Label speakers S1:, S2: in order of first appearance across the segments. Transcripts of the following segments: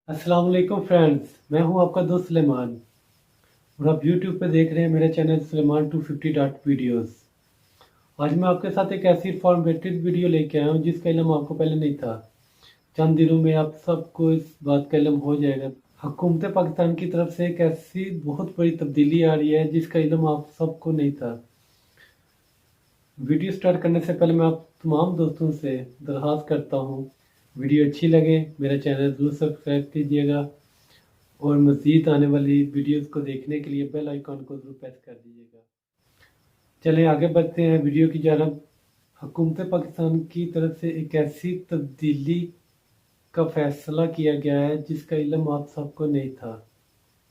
S1: अस्सलाम वालेकुम फ्रेंड्स, मैं हूं आपका दोस्त सुलेमान और आप यूट्यूब पे देख रहे हैं मेरा चैनल सुलेमान 250 डॉट वीडियोज़। आज मैं आपके साथ एक ऐसी फॉर्मेटेड वीडियो लेके आया हूं जिसका इल्म आपको पहले नहीं था। चंद दिनों में आप सबको इस बात का इल्म हो जाएगा। हुकूमत पाकिस्तान की तरफ से एक ऐसी बहुत बड़ी तब्दीली आ रही है जिसका इल्म आप सबको नहीं था। वीडियो स्टार्ट करने से पहले मैं आप तमाम दोस्तों से दरख्वास्त करता हूँ, वीडियो अच्छी लगे मेरा चैनल ज़रूर सब्सक्राइब कीजिएगा और मज़ीद आने वाली वीडियोस को देखने के लिए बेल आइकॉन को ज़रूर प्रेस कर दीजिएगा। चलें आगे बढ़ते हैं वीडियो की जानब। हुकूमत पाकिस्तान की तरफ से एक ऐसी तब्दीली का फ़ैसला किया गया है जिसका इल्म आप सबको नहीं था।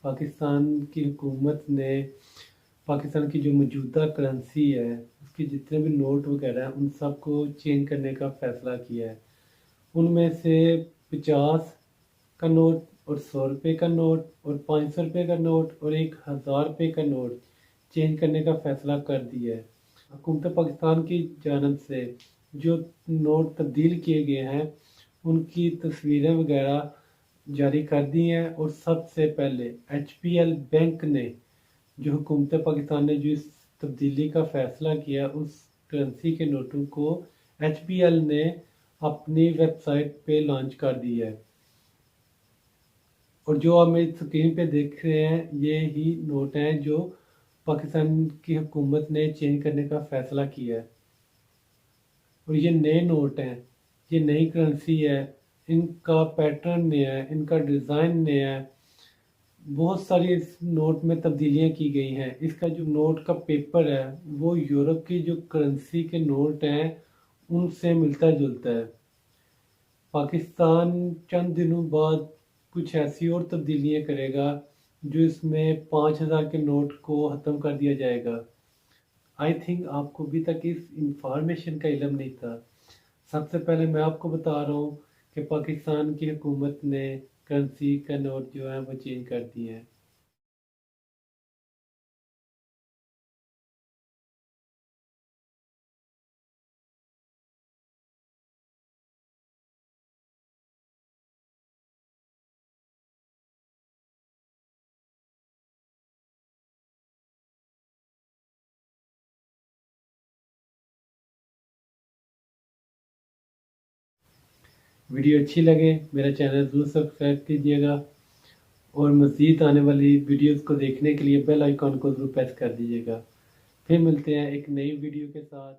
S1: पाकिस्तान की हुकूमत ने पाकिस्तान की जो मौजूदा करेंसी है उसके जितने भी नोट वगैरह हैं उन सब को चेंज करने का फ़ैसला किया है। उनमें से 50 का नोट और 100 रुपये का नोट और 500 रुपये का नोट और 1000 रुपये का नोट चेंज करने का फैसला कर दिया है। हुकूमत पाकिस्तान की जानब से जो नोट तब्दील किए गए हैं उनकी तस्वीरें वगैरह जारी कर दी हैं और सबसे पहले HPL बैंक ने जो हुकूमत पाकिस्तान ने जो इस तब्दीली का फैसला किया उस करेंसी के नोटों को HPL ने अपनी वेबसाइट पे लॉन्च कर दी है। और जो आप मेरी स्क्रीन पे देख रहे हैं ये ही नोट हैं जो पाकिस्तान की हुकूमत ने चेंज करने का फैसला किया है। और ये नए नोट हैं, ये नई करेंसी है, इनका पैटर्न नया है, इनका डिज़ाइन नया है। बहुत सारी इस नोट में तब्दीलियां की गई हैं। इसका जो नोट का पेपर है वो यूरोप की जो करेंसी के नोट हैं उनसे मिलता जुलता है। पाकिस्तान चंद दिनों बाद कुछ ऐसी और तब्दीलियां करेगा जो इसमें 5000 के नोट को ख़त्म कर दिया जाएगा। आई थिंक आपको अभी तक इस इंफॉर्मेशन का इल्म नहीं था। सबसे पहले मैं आपको बता रहा हूँ कि पाकिस्तान की हुकूमत ने करेंसी का नोट जो है वो चेंज कर दिए हैं। वीडियो अच्छी लगे मेरा चैनल ज़रूर सब्सक्राइब कीजिएगा और मज़ीद आने वाली वीडियोस को देखने के लिए बेल आइकॉन को ज़रूर प्रेस कर दीजिएगा। फिर मिलते हैं एक नई वीडियो के साथ।